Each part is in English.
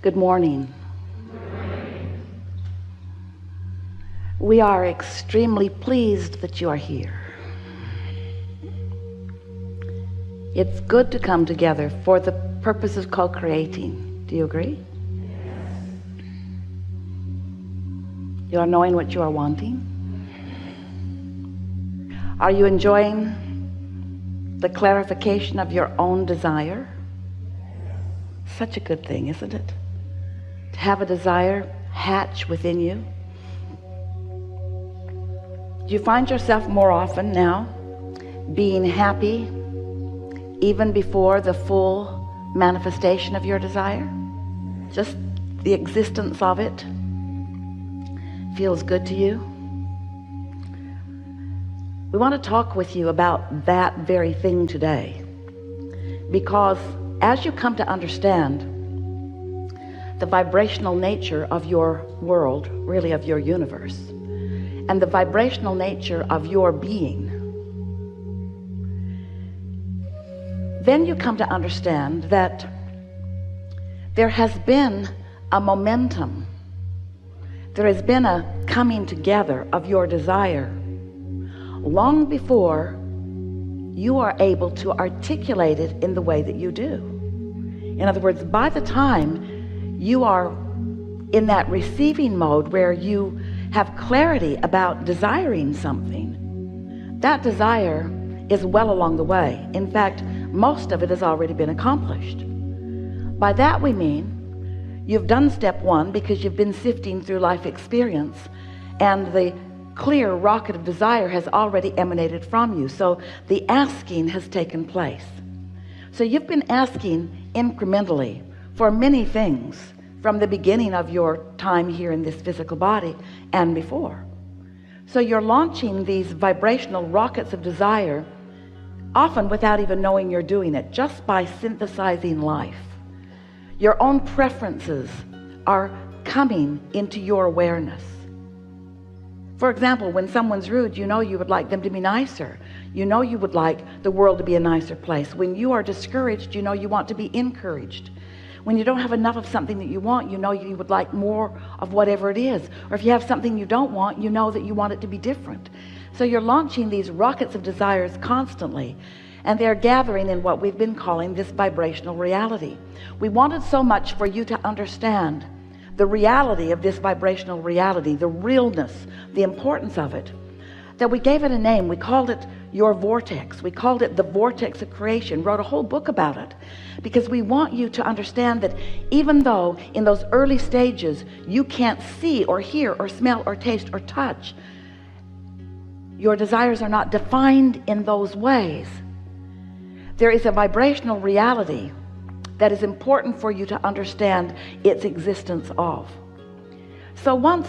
Good morning. We are extremely pleased that you are here. It's good to come together for the purpose of co-creating. Do you agree? You are knowing what you are wanting? Are you enjoying the clarification of your own desire? Such a good thing, isn't it? To have a desire hatch within you. Do you find yourself more often now being happy even before the full manifestation of your desire? Just the existence of it feels good to you? We want to talk with you about that very thing today, because as you come to understand the vibrational nature of your world, really of your universe, and the vibrational nature of your being, then you come to understand that there has been a momentum, there has been a coming together of your desire long before you are able to articulate it in the way that you do. In other words, by the time you are in that receiving mode where you have clarity about desiring something, that desire is well along the way. In fact, most of it has already been accomplished. By that we mean you've done step one because you've been sifting through life experience, and the clear rocket of desire has already emanated from you. So the asking has taken place. So you've been asking incrementally for many things from the beginning of your time here in this physical body and before. So you're launching these vibrational rockets of desire, often without even knowing you're doing it, just by synthesizing life. Your own preferences are coming into your awareness. For example, when someone's rude, you know you would like them to be nicer. You know you would like the world to be a nicer place. When you are discouraged, you know you want to be encouraged. When you don't have enough of something that you want, you know you would like more of whatever it is. Or if you have something you don't want, you know that you want it to be different. So you're launching these rockets of desires constantly, and they're gathering in what we've been calling this vibrational reality. We wanted so much for you to understand the reality of this vibrational reality, the realness, the importance of it, that we gave it a name. We called it your vortex. We called it the vortex of creation, wrote a whole book about it, because we want you to understand that even though in those early stages you can't see or hear or smell or taste or touch, your desires are not defined in those ways. There is a vibrational reality that is important for you to understand its existence of. So once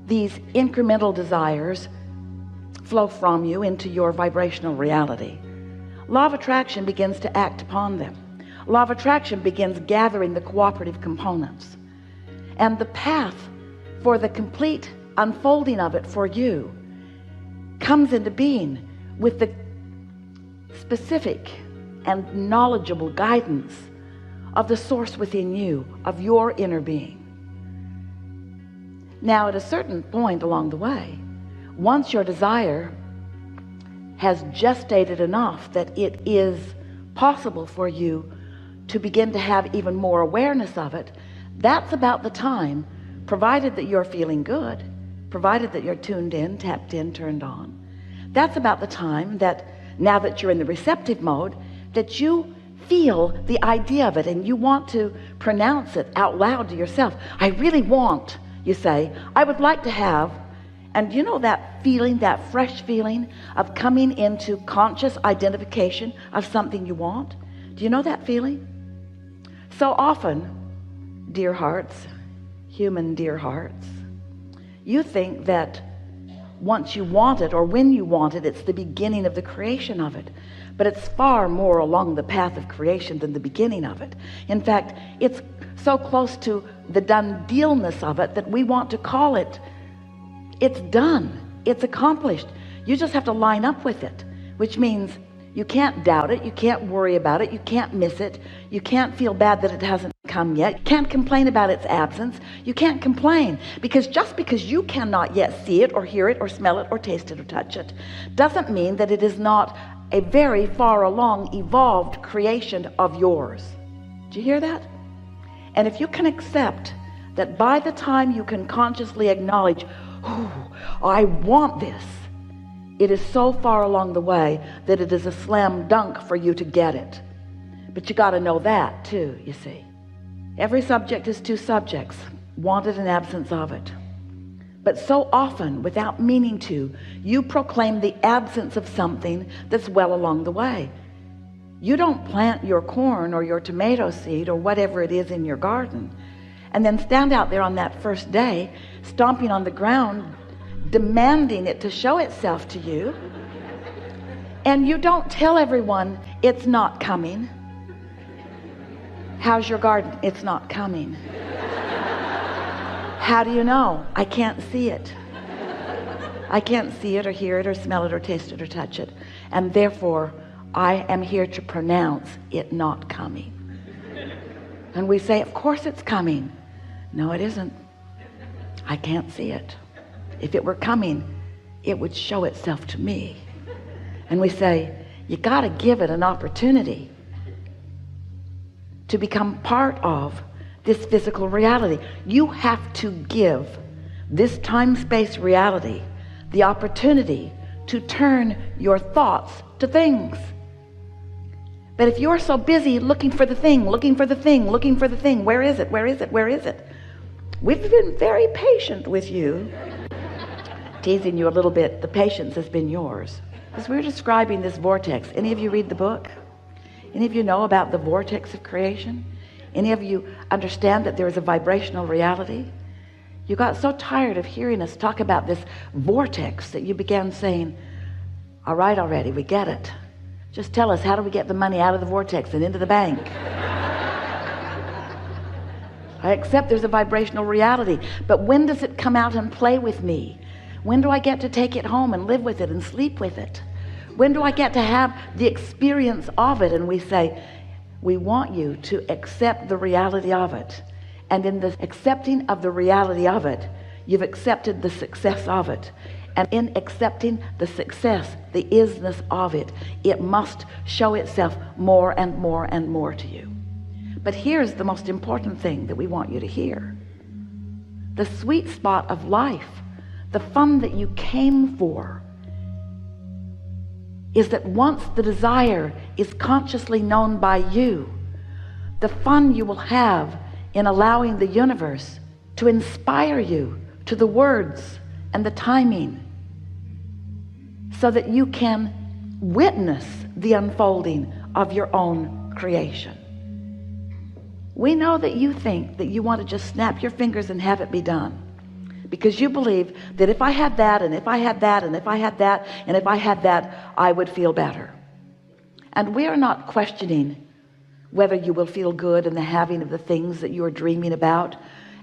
these incremental desires flow from you into your vibrational reality, law of attraction begins to act upon them. Law of attraction begins gathering the cooperative components, and the path for the complete unfolding of it for you comes into being with the specific and knowledgeable guidance of the source within you, of your inner being. Now, at a certain point along the way, once your desire has gestated enough that it is possible for you to begin to have even more awareness of it, that's about the time, provided that you're feeling good, provided that you're tuned in, tapped in, turned on, that's about the time that, now that you're in the receptive mode, that you feel the idea of it and you want to pronounce it out loud to yourself. I really want, you say, I would like to have. And you know that feeling, that fresh feeling of coming into conscious identification of something you want? Do you know that feeling? So often, dear hearts, human dear hearts, you think that once you want it, or when you want it, it's the beginning of the creation of it. But it's far more along the path of creation than the beginning of it. In fact, it's so close to the done dealness of it that we want to call it, it's done, it's accomplished. You just have to line up with it, which means you can't doubt it, you can't worry about it, you can't miss it, you can't feel bad that it hasn't come yet. You can't complain about its absence. You can't complain, because just because you cannot yet see it or hear it or smell it or taste it or touch it doesn't mean that it is not a very far along evolved creation of yours. Do you hear that? And if you can accept that by the time you can consciously acknowledge, oh, I want this, it is so far along the way that it is a slam dunk for you to get it. But you got to know that too, you see. Every subject is two subjects, wanted and absence of it. But so often, without meaning to, you proclaim the absence of something that's well along the way. You don't plant your corn or your tomato seed or whatever it is in your garden and then stand out there on that first day, stomping on the ground, demanding it to show itself to you. And you don't tell everyone it's not coming. How's your garden? It's not coming. How do you know? I can't see it. I can't see it or hear it or smell it or taste it or touch it. And therefore, I am here to pronounce it not coming. And we say, of course it's coming. No, it isn't. I can't see it. If it were coming, it would show itself to me. And we say, you got to give it an opportunity to become part of this physical reality. You have to give this time-space reality the opportunity to turn your thoughts to things. But if you're so busy looking for the thing, looking for the thing, looking for the thing, where is it? Where is it? Where is it? We've been very patient with you. Teasing you a little bit, the patience has been yours. As we're describing this vortex, any of you read the book? Any of you know about the vortex of creation? Any of you understand that there is a vibrational reality? You got so tired of hearing us talk about this vortex that you began saying, all right already, we get it. Just tell us, how do we get the money out of the vortex and into the bank? I accept there's a vibrational reality, but when does it come out and play with me? When do I get to take it home and live with it and sleep with it? When do I get to have the experience of it? And we say, we want you to accept the reality of it. And in the accepting of the reality of it, you've accepted the success of it. And in accepting the success, the isness of it, it must show itself more and more and more to you. But here's the most important thing that we want you to hear. The sweet spot of life, the fun that you came for, is that once the desire is consciously known by you, the fun you will have in allowing the universe to inspire you to the words and the timing so that you can witness the unfolding of your own creation. We know that you think that you want to just snap your fingers and have it be done, because you believe that if I had that, and if I had that, and if I had that, and if I had that, I would feel better. And we are not questioning whether you will feel good in the having of the things that you are dreaming about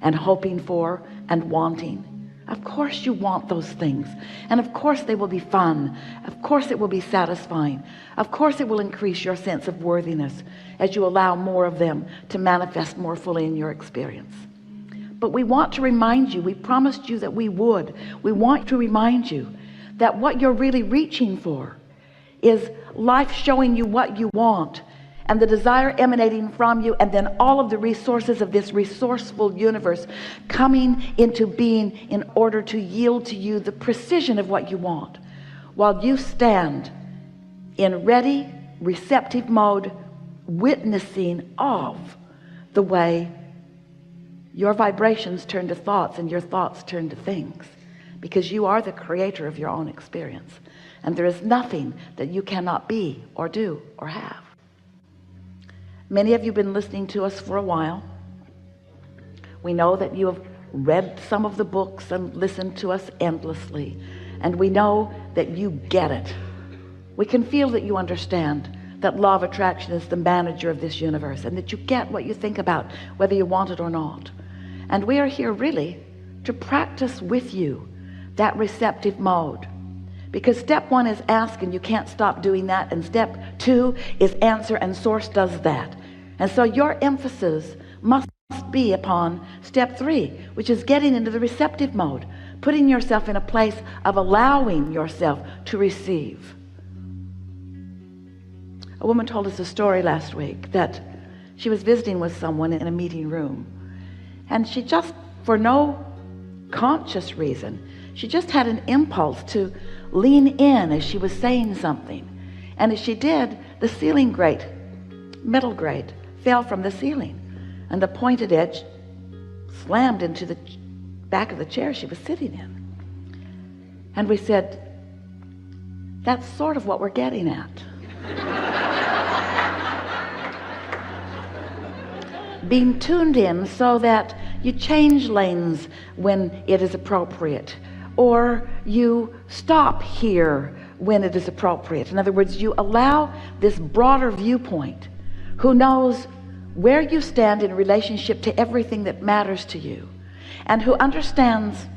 and hoping for and wanting. Of course you want those things, and of course they will be fun. Of course it will be satisfying. Of course it will increase your sense of worthiness as you allow more of them to manifest more fully in your experience. But we want to remind you, we promised you that we would. We want to remind you that what you're really reaching for is life showing you what you want, and the desire emanating from you, and then all of the resources of this resourceful universe coming into being in order to yield to you the precision of what you want, while you stand in ready, receptive mode, witnessing of the way your vibrations turn to thoughts and your thoughts turn to things, because you are the creator of your own experience, and there is nothing that you cannot be or do or have. Many of you have been listening to us for a while. We know that you have read some of the books and listened to us endlessly, and we know that you get it. We can feel that you understand that law of attraction is the manager of this universe, and that you get what you think about, whether you want it or not. And we are here really to practice with you that receptive mode, because step one is ask, and you can't stop doing that, and step two is answer, and source does that. And so your emphasis must be upon step 3, which is getting into the receptive mode, putting yourself in a place of allowing yourself to receive. A woman told us a story last week that she was visiting with someone in a meeting room, and she just, for no conscious reason, she just had an impulse to lean in as she was saying something. And as she did, the ceiling grate, metal grate, fell from the ceiling, and the pointed edge slammed into the back of the chair she was sitting in. And we said, that's sort of what we're getting at. Being tuned in so that you change lanes when it is appropriate, or you stop here when it is appropriate. In other words, you allow this broader viewpoint who knows where you stand in relationship to everything that matters to you, and who understands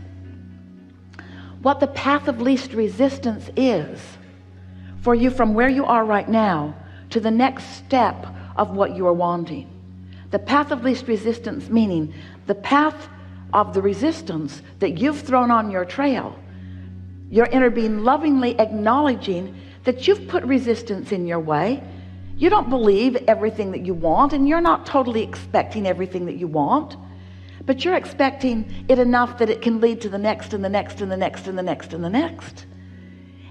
what the path of least resistance is for you from where you are right now to the next step of what you are wanting. The path of least resistance, meaning the path of the resistance that you've thrown on your trail, your inner being lovingly acknowledging that you've put resistance in your way. You don't believe everything that you want, and you're not totally expecting everything that you want, but you're expecting it enough that it can lead to the next and the next and the next and the next and the next.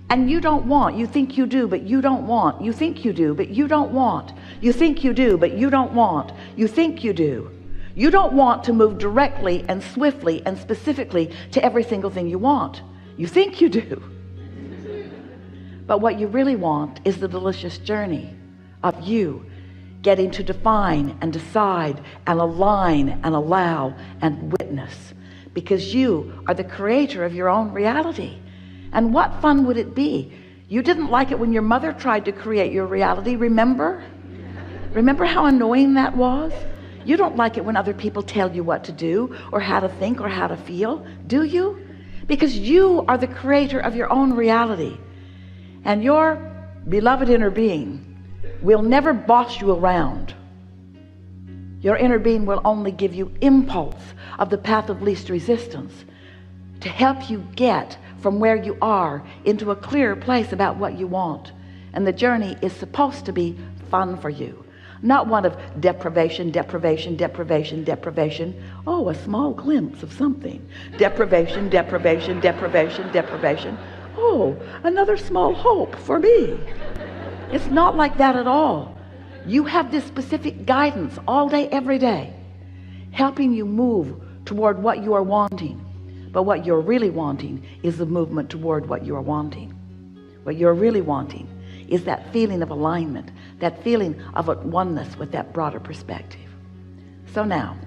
And you don't want, you think you do, but you don't want. You think you do, but you don't want. You think you do, but you don't want. You think you do. You don't want to move directly and swiftly and specifically to every single thing you want. You think you do. But what you really want is the delicious journey of you getting to define and decide and align and allow and witness, because you are the creator of your own reality. And what fun would it be? You didn't like it when your mother tried to create your reality, remember? Remember how annoying that was? You don't like it when other people tell you what to do or how to think or how to feel, do you? Because you are the creator of your own reality, and your beloved inner being will never boss you around. Your inner being will only give you impulse of the path of least resistance to help you get from where you are into a clearer place about what you want. And the journey is supposed to be fun for you, not one of deprivation, deprivation, deprivation, deprivation. Oh, a small glimpse of something. Deprivation, deprivation, deprivation, deprivation. Oh, another small hope for me. It's not like that at all. You have this specific guidance all day, every day, helping you move toward what you are wanting. But what you're really wanting is the movement toward what you are wanting. What you're really wanting is that feeling of alignment, that feeling of a oneness with that broader perspective. So now,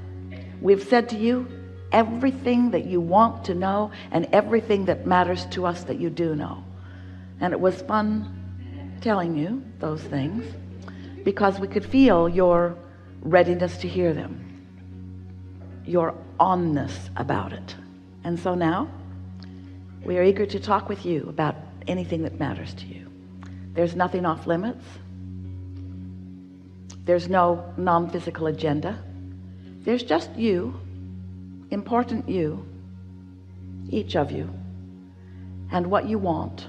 we've said to you everything that you want to know and everything that matters to us that you do know. And it was fun telling you those things because we could feel your readiness to hear them, your onness about it. And so now we are eager to talk with you about anything that matters to you. There's nothing off limits. There's no non-physical agenda. There's just you, important you, each of you, and what you want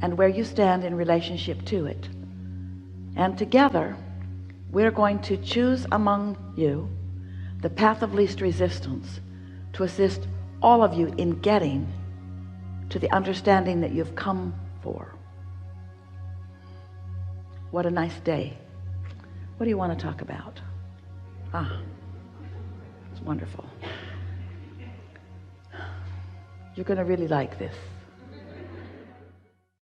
and where you stand in relationship to it. And together we're going to choose among you the path of least resistance to assist all of you in getting to the understanding that you've come for. What a nice day. What do you want to talk about? It's wonderful. You're going to really like this.